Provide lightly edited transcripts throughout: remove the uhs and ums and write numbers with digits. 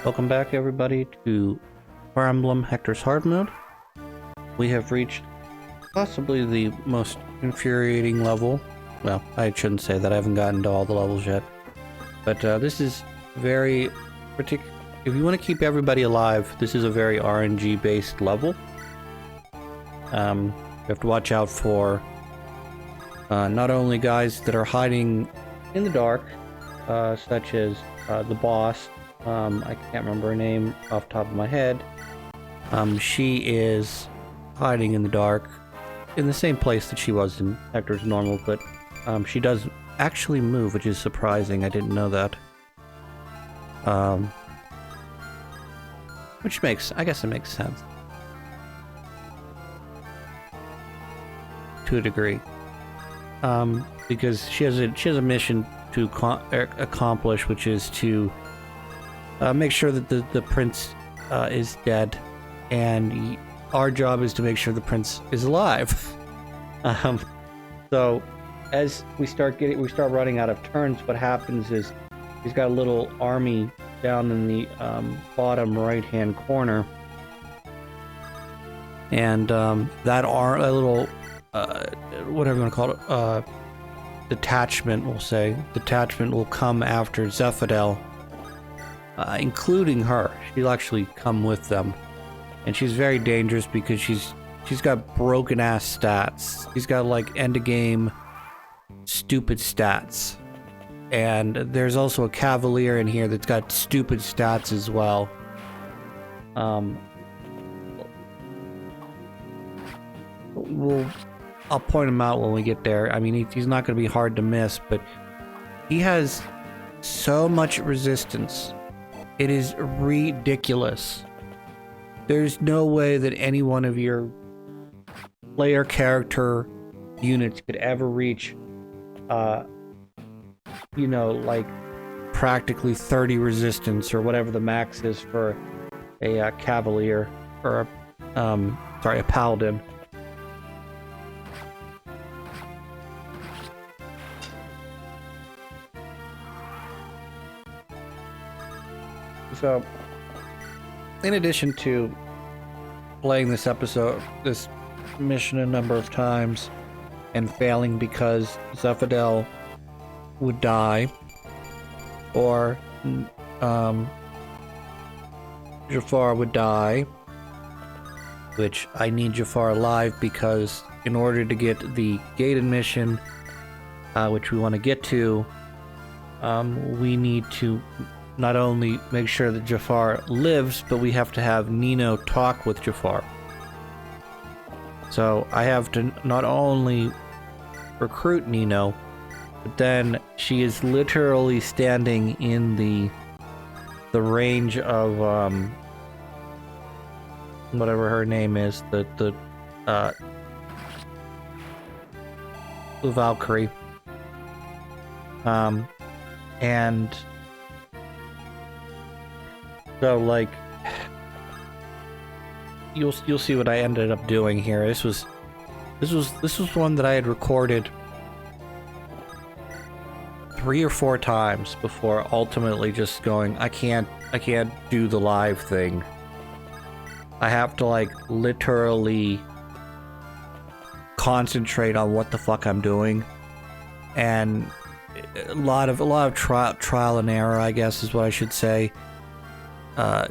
Welcome back, everybody, to Fire Emblem Hector's Hard Mode. We have reached possibly the most infuriating level. Well, I shouldn't say that. I haven't gotten to all the levels yet. But this is very particular. If you want to keep everybody alive, this is a very RNG-based level. You have to watch out for not only guys that are hiding in the dark, such as the boss. I can't remember her name off the top of my head. She is hiding in the dark in the same place that she was in Hector's normal, but she does actually move, which is surprising. I didn't know that. Which makes, I guess it makes sense. To a degree. Because she has a mission to accomplish, which is to make sure that the prince is dead, and our job is to make sure the prince is alive. So as we start running out of turns, what happens is he's got a little army down in the bottom right hand corner, and a little whatever you want to call it, detachment, we'll say. Detachment will come after Zephadel, including her. She'll actually come with them. And she's very dangerous because she's got broken ass stats. She's got like end of game stupid stats. And there's also a cavalier in here that's got stupid stats as well. I'll point him out when we get there. I mean, he's not going to be hard to miss, but he has so much resistance. It is ridiculous. There's no way that any one of your player character units could ever reach, you know, like practically 30 resistance or whatever the max is for a cavalier or a paladin. So, in addition to playing this mission a number of times and failing because Zephadel would die, or Jafar would die, which I need Jafar alive because in order to get the gated mission, which we want to get to, we need to not only make sure that Jafar lives, but we have to have Nino talk with Jafar. So I have to not only recruit Nino, but then she is literally standing in the range of whatever her name is, the Valkyrie. And so, like, you'll see what I ended up doing here. This was one that I had recorded 3 or 4 times before ultimately just going, I can't do the live thing. I have to like literally concentrate on what the fuck I'm doing, and a lot of trial and error, I guess is what I should say.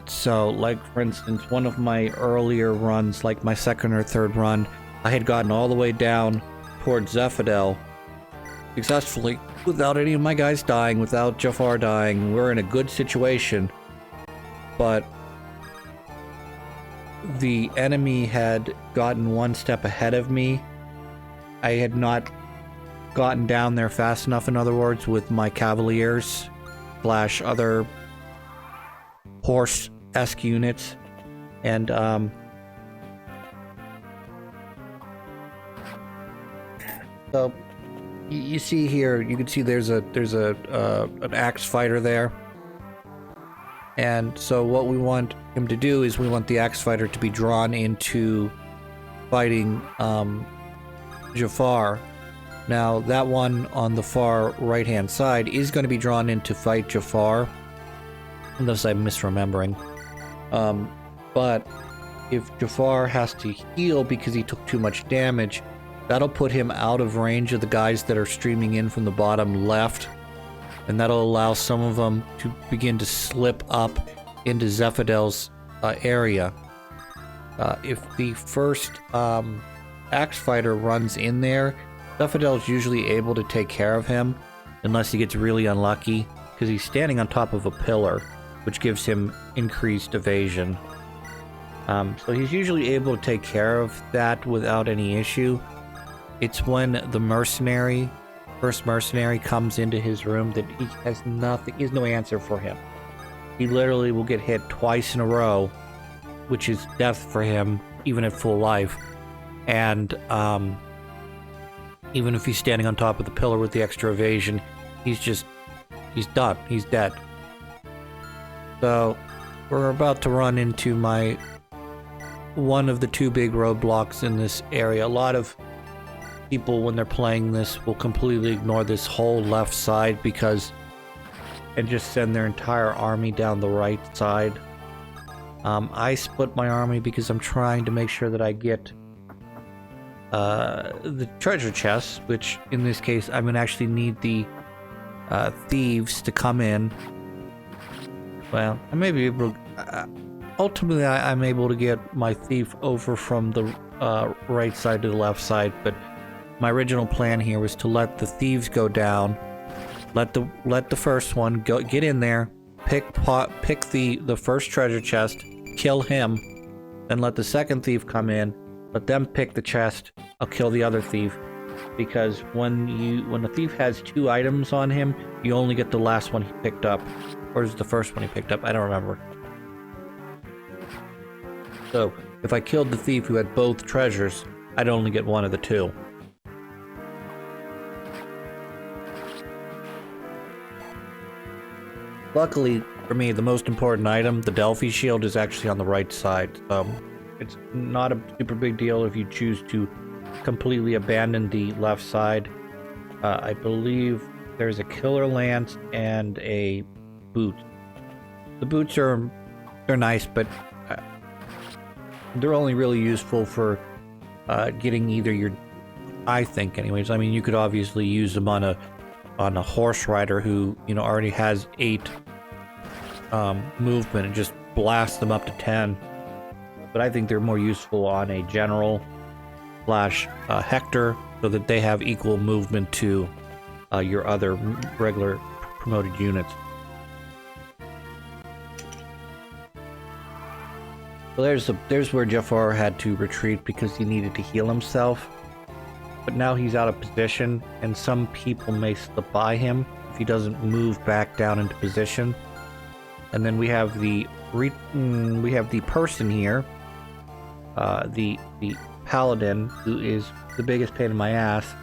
So, like, for instance, one of my earlier runs, like my second or third run, I had gotten all the way down towards Zephadel successfully without any of my guys dying, without Jafar dying. We're in a good situation. But the enemy had gotten one step ahead of me. I had not gotten down there fast enough, in other words, with my cavaliers / other horse-esque units, and so you see here, you can see there's an axe fighter there, and so what we want him to do is we want the axe fighter to be drawn into fighting Jafar. Now that one on the far right hand side is going to be drawn in to fight Jafar. unless I'm misremembering. But if Jafar has to heal because he took too much damage, that'll put him out of range of the guys that are streaming in from the bottom left, and that'll allow some of them to begin to slip up into Zephydel's area. If the first axe fighter runs in there, Zephydel's usually able to take care of him, unless he gets really unlucky, because he's standing on top of a pillar, which gives him increased evasion. So he's usually able to take care of that without any issue. It's when the first mercenary comes into his room that he has nothing, he has no answer for him. He literally will get hit twice in a row, which is death for him, even at full life. And even if he's standing on top of the pillar with the extra evasion, he's done. He's dead. So we're about to run into one of the two big roadblocks in this area. A lot of people, when they're playing this, will completely ignore this whole left side and just send their entire army down the right side. I split my army because I'm trying to make sure that I get the treasure chests, which in this case I'm gonna actually need the thieves to come in. Well, I may be able to, ultimately I'm able to get my thief over from the right side to the left side, but my original plan here was to let the thieves go down, let the first one go, get in there, pick the first treasure chest, kill him, then let the second thief come in, let them pick the chest. I'll kill the other thief, because when the thief has 2 items on him, you only get the last one he picked up, or is it the first one he picked up? I don't remember. So if I killed the thief who had both treasures, I'd only get one of the 2. Luckily for me, the most important item, the Delphi shield, is actually on the right side. It's not a super big deal if you choose to completely abandon the left side. I believe there's a killer lance and a boot. The boots they're nice, but they're only really useful for getting either your, I think anyways. I mean, you could obviously use them on a horse rider who, already has 8 movement and just blast them up to 10. But I think they're more useful on a general / Hector, so that they have equal movement to your other regular promoted units. So there's where Jafar had to retreat because he needed to heal himself. But now he's out of position, and some people may slip by him if he doesn't move back down into position. And then we have the person here, the paladin, who is the biggest pain in my ass,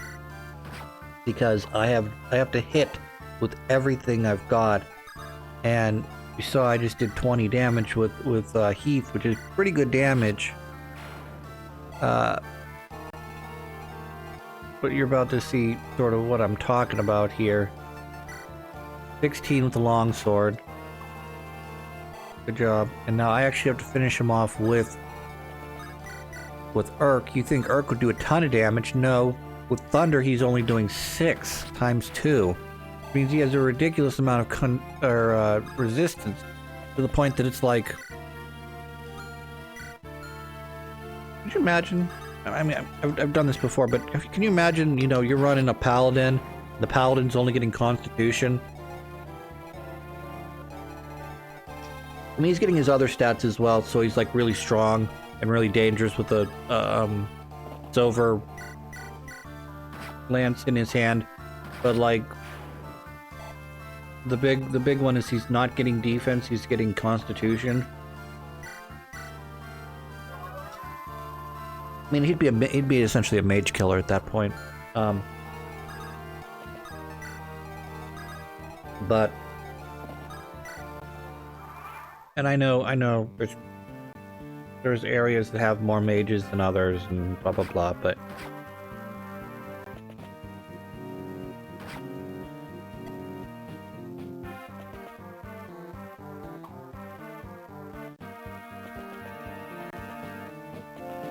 because I have to hit with everything I've got, and you saw I just did 20 damage with Heath, which is pretty good damage. But you're about to see sort of what I'm talking about here. 16 with the longsword. Good job. And now I actually have to finish him off with Urk. You think Urk would do a ton of damage? No. With Thunder, he's only doing 6 times 2. Which means he has a ridiculous amount of resistance, to the point that it's like... Could you imagine? I mean, I've done this before, but can you imagine, you're running a paladin, the paladin's only getting constitution? I mean, he's getting his other stats as well, so he's like really strong and really dangerous with the silver lance in his hand. But like the big one is he's not getting defense, he's getting constitution. I mean, he'd be essentially a mage killer at that point. But and I know there's areas that have more mages than others and blah blah blah, but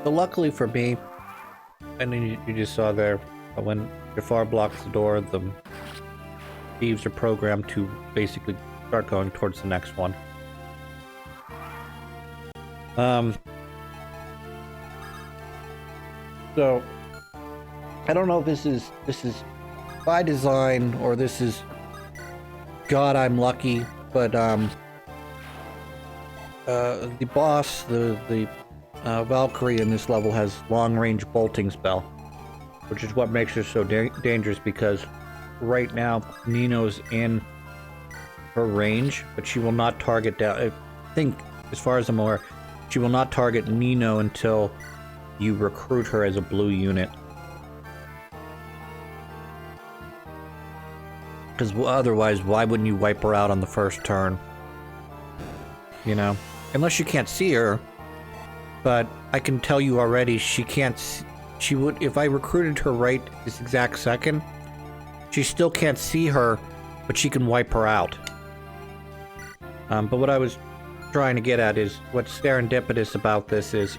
But luckily for me, and then you just saw there, when Jafar blocks the door, the thieves are programmed to basically start going towards the next one. So I don't know if this is by design or this is God, I'm lucky, but the boss, the Valkyrie in this level has long-range bolting spell, which is what makes her so dangerous, because right now Nino's in her range, but she will not target down. I think, as far as I'm aware, she will not target Nino until you recruit her as a blue unit. Because otherwise, why wouldn't you wipe her out on the first turn? You know? Unless you can't see her. But I can tell you already, she can't... She would... If I recruited her right this exact second, she still can't see her, but she can wipe her out. But what I was trying to get at is, what's serendipitous about this is,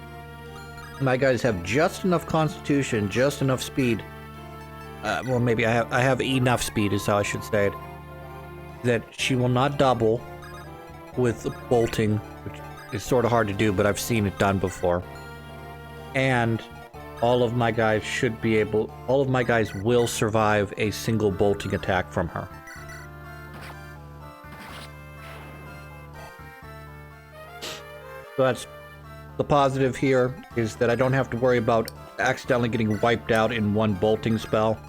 my guys have just enough constitution, just enough speed. Well, maybe I have enough speed is how I should say it. That she will not double with bolting, which is sort of hard to do, but I've seen it done before. And all of my guys should be able... All of my guys will survive a single bolting attack from her. So that's... The positive here is that I don't have to worry about accidentally getting wiped out in one bolting spell.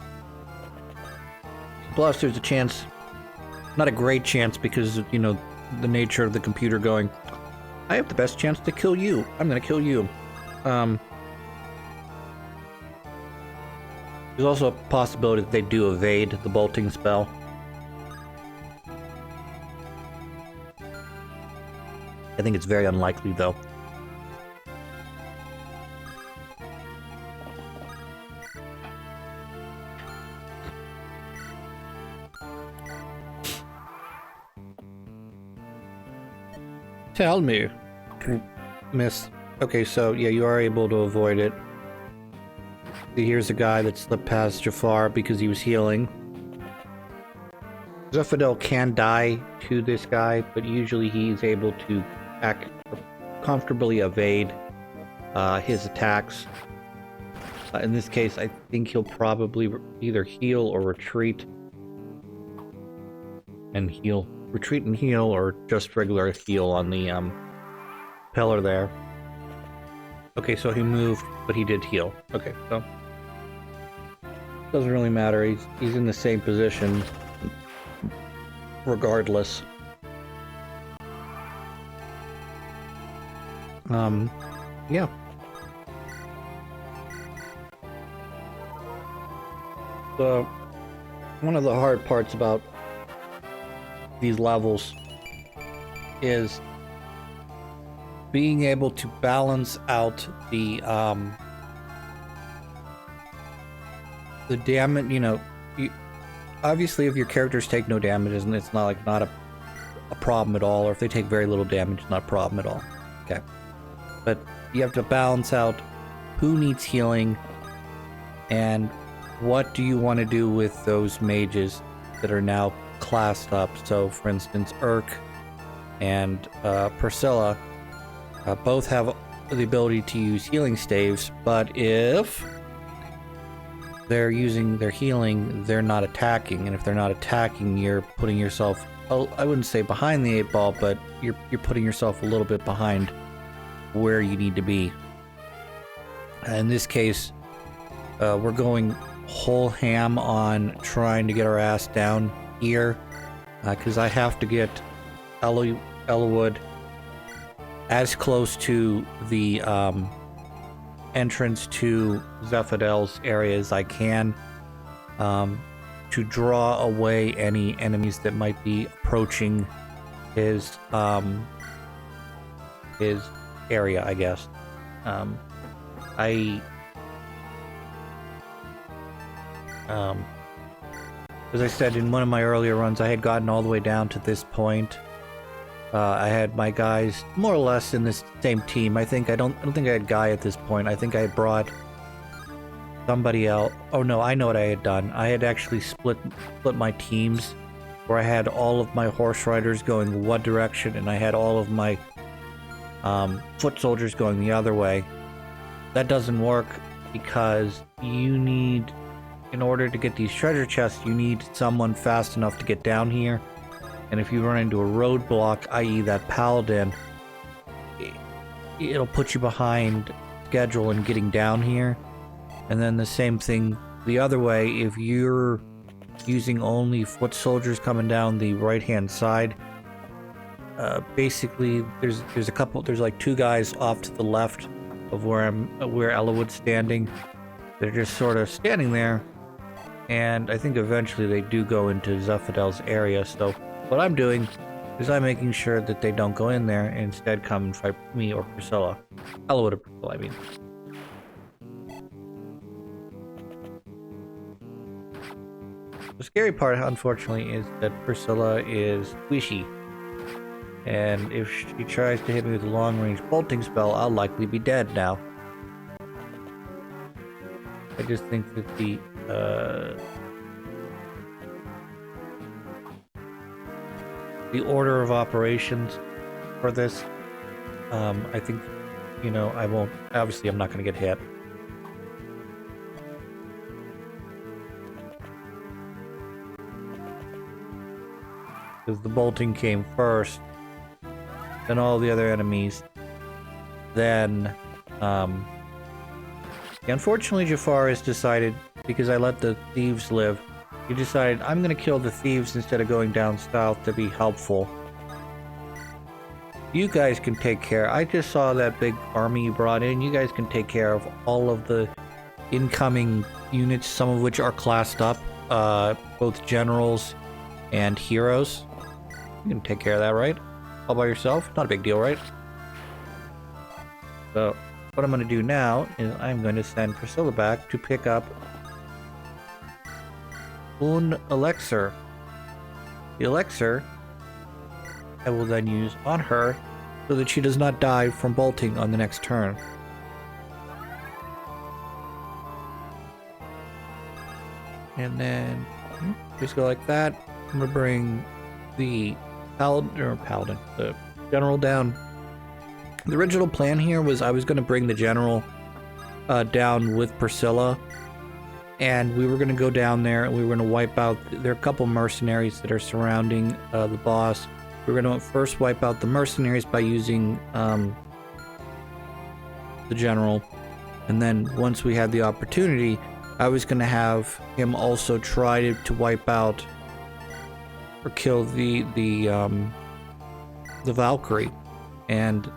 Plus, there's a chance, not a great chance, because, you know, the nature of the computer going, I have the best chance to kill you. I'm gonna kill you. There's also a possibility that they do evade the bolting spell. I think it's very unlikely, though. Tell me, miss. Okay, so yeah, you are able to avoid it. Here's a guy that slipped past Jafar because he was healing. Zephadel can die to this guy, but usually he's able to comfortably evade his attacks. In this case, I think he'll probably either heal or retreat and heal. Retreat and heal, or just regular heal on the pillar there. Okay, so he moved, but he did heal. Okay, so doesn't really matter. He's in the same position regardless. Yeah. So one of the hard parts about these levels is being able to balance out the damage. You know, obviously if your characters take no damage, and it's not a problem at all, or if they take very little damage, it's not a problem at all. Okay, but you have to balance out who needs healing and what do you want to do with those mages that are now classed up. So, for instance, Urk and Priscilla both have the ability to use healing staves, but if they're using their healing, they're not attacking, and if they're not attacking, you're putting yourself, I wouldn't say behind the 8 ball, but you're putting yourself a little bit behind where you need to be. In this case, we're going whole ham on trying to get our ass down here, because I have to get Ellawood as close to the entrance to Zephadel's area as I can, to draw away any enemies that might be approaching his area, I guess. As I said in one of my earlier runs, I had gotten all the way down to this point, I had my guys more or less in this same team. I don't think I had Guy at this point. I think I had brought somebody else. Oh no, I know what I had done. I had actually split my teams, where I had all of my horse riders going one direction, and I had all of my foot soldiers going the other way. That doesn't work because you need, in order to get these treasure chests, you need someone fast enough to get down here. And if you run into a roadblock, i.e. that paladin, it'll put you behind schedule in getting down here. And then the same thing the other way, if you're using only foot soldiers coming down the right-hand side, basically there's like two guys off to the left of where Ellawood's standing. They're just sort of standing there, and I think eventually they do go into Zephidel's area. So what I'm doing is I'm making sure that they don't go in there and instead come and fight me or Priscilla. Ellawood or Priscilla, I mean. The scary part, unfortunately, is that Priscilla is squishy. And if she tries to hit me with a long-range bolting spell, I'll likely be dead now. I just think that the order of operations for this, I think, you know, I won't, obviously I'm not going to get hit. Because the bolting came first, then all the other enemies, then, unfortunately Jafar has decided, because I let the thieves live, he decided I'm gonna kill the thieves instead of going down south to be helpful. You guys can take care. I just saw that big army you brought in. You guys can take care of all of the incoming units, some of which are classed up, both generals and heroes. You can take care of that, right? All by yourself? Not a big deal, right? So, what I'm going to do now is I'm going to send Priscilla back to pick up un elixir. The elixir I will then use on her so that she does not die from bolting on the next turn. And then just go like that. I'm going to bring the the general down. The original plan here was I was going to bring the general down with Priscilla, and we were going to go down there and we were going to wipe out. There are a couple mercenaries that are surrounding the boss. We're going to first wipe out the mercenaries by using the general, and then once we had the opportunity, I was going to have him also try to wipe out or kill the Valkyrie. And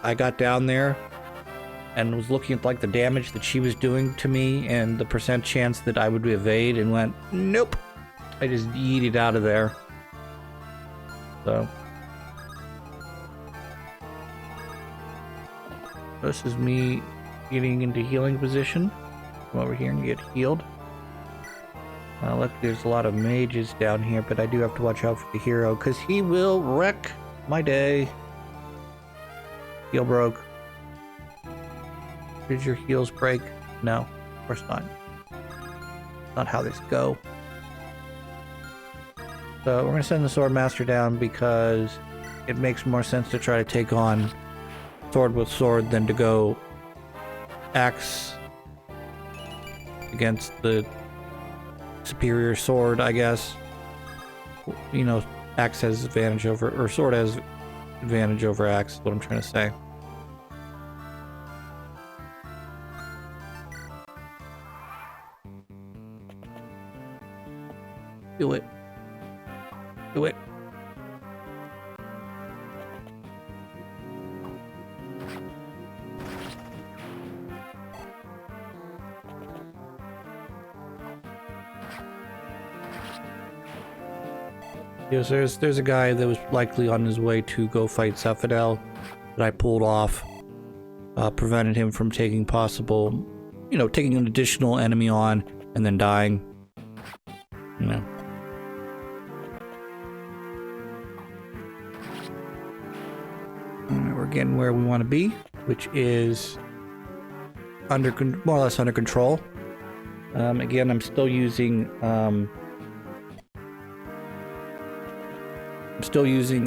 I got down there and was looking at like the damage that she was doing to me and the percent chance that I would evade, and went, nope. I just yeeted out of there. So this is me getting into healing position. Come over here and get healed. Look, there's a lot of mages down here, but I do have to watch out for the hero, because he will wreck my day. Heal broke. Did your heals break? No, of course not. Not how this go. So we're going to send the Swordmaster down because it makes more sense to try to take on sword with sword than to go axe against the superior sword, I guess. You know, axe has advantage over, or sword has advantage over axe, is what I'm trying to say. Do it. Do it. Yes, there's a guy that was likely on his way to go fight Zephidel that I pulled off, prevented him from taking possible, you know, taking an additional enemy on and then dying. You know. getting where we want to be, which is more or less under control. Again, I'm still using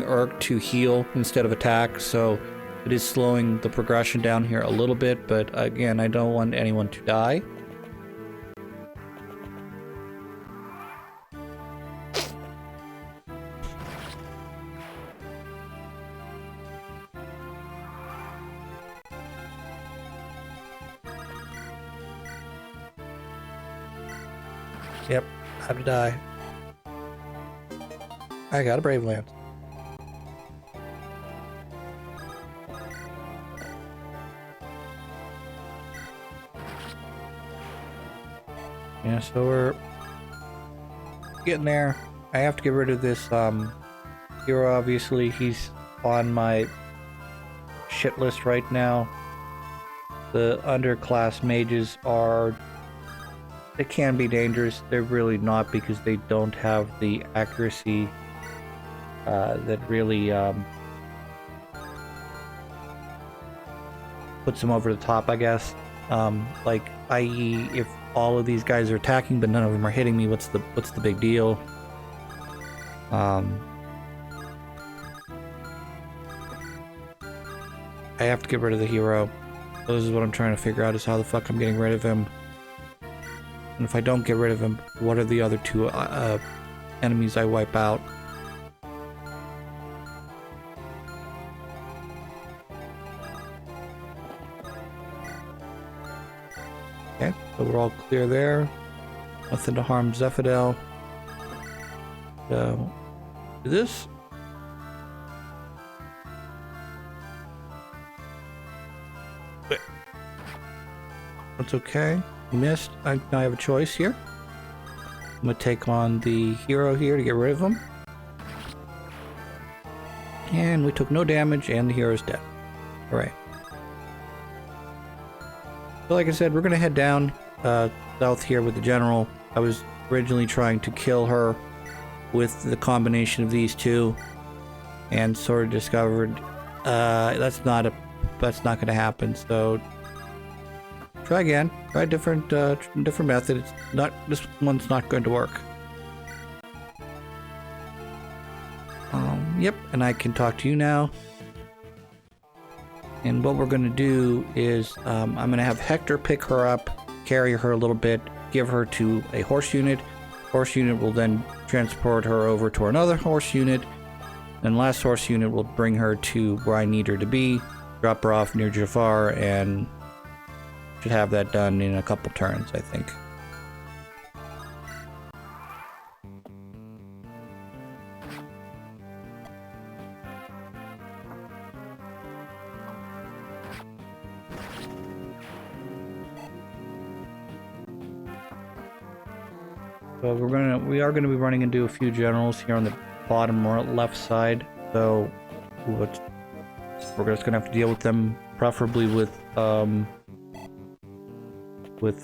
Urk to heal instead of attack, so it is slowing the progression down here a little bit, but again, I don't want anyone to die. Yep, have to die. I got a Brave Lance. Yeah, so we're getting there. I have to get rid of this hero, obviously. He's on my shit list right now. The underclass mages they can be dangerous. They're really not, because they don't have the accuracy that really puts them over the top, I guess. Like, i.e., if all of these guys are attacking but none of them are hitting me, what's the big deal? I have to get rid of the hero. So this is what I'm trying to figure out, is how the fuck I'm getting rid of him. And if I don't get rid of him, what are the other two enemies I wipe out? Okay, so we're all clear there. Nothing to harm Zephadel. So, do this. That's okay. Missed. Now I have a choice here. I'm gonna take on the hero here to get rid of him. And we took no damage, and the hero's dead. Alright. So like I said, we're gonna head down south here with the general. I was originally trying to kill her with the combination of these two, and sort of discovered that's not gonna happen. So try again. Try a different method. This one's not going to work. Yep, and I can talk to you now. And what we're going to do is I'm going to have Hector pick her up, carry her a little bit, give her to a horse unit. Horse unit will then transport her over to another horse unit, and last horse unit will bring her to where I need her to be, drop her off near Jafar, and should have that done in a couple turns, I think. So we are gonna be running into a few generals here on the bottom or left side. So we're just gonna have to deal with them, preferably with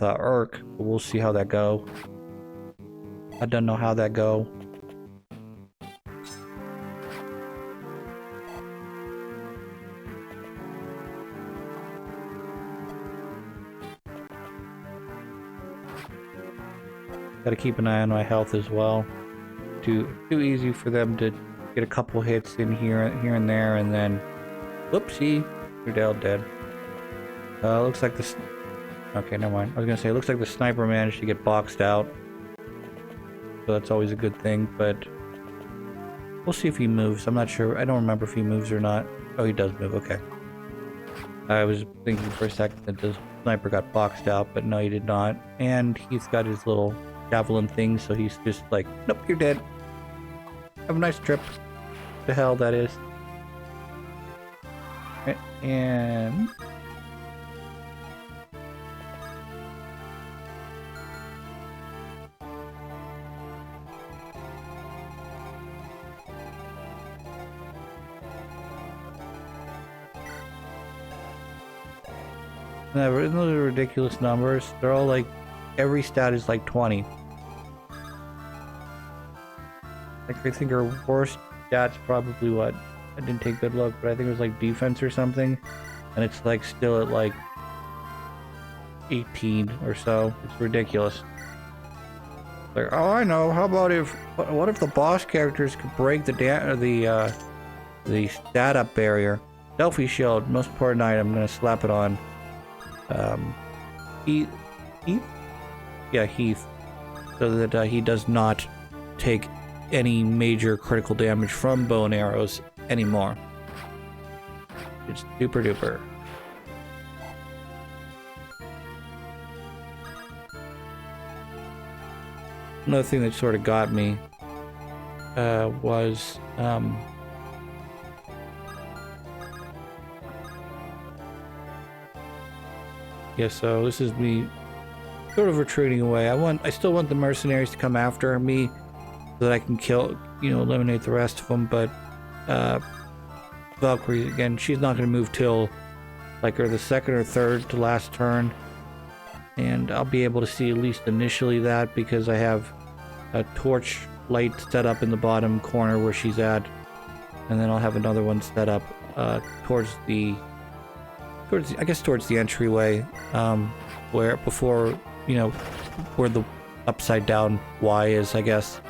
Urk. We'll see how that go. I don't know how that go. Gotta keep an eye on my health as well. Too easy for them to get a couple hits in here and there, and then whoopsie, you're dead. Looks like this. Okay, never mind. I was gonna say, it looks like the sniper managed to get boxed out, so that's always a good thing. But we'll see if he moves. I'm not sure. I don't remember if he moves or not. Oh, he does move. Okay. I was thinking for a second that the sniper got boxed out, but no, he did not. And he's got his little javelin thing, so he's just like, nope, you're dead. Have a nice trip. The hell that is. And those are ridiculous numbers. They're all like, every stat is like 20. Like, I think our worst stat's probably what, I didn't take a good look, but I think it was like defense or something. And it's like still at like 18 or so. It's ridiculous. Like, oh, I know. How about what if the boss characters could break the stat up barrier? Selfie shield, most important item. I'm gonna slap it on. Heath? Yeah, Heath. So that he does not take any major critical damage from bow and arrows anymore. It's super duper. Another thing that sort of got me was yeah, so this is me sort of retreating away. I still want the mercenaries to come after me so that I can eliminate the rest of them, but Valkyrie, again, she's not going to move till like the second or third to last turn, and I'll be able to see at least initially that because I have a torch light set up in the bottom corner where she's at, and then I'll have another one set up towards the entryway, where before where the upside down Y is, I guess.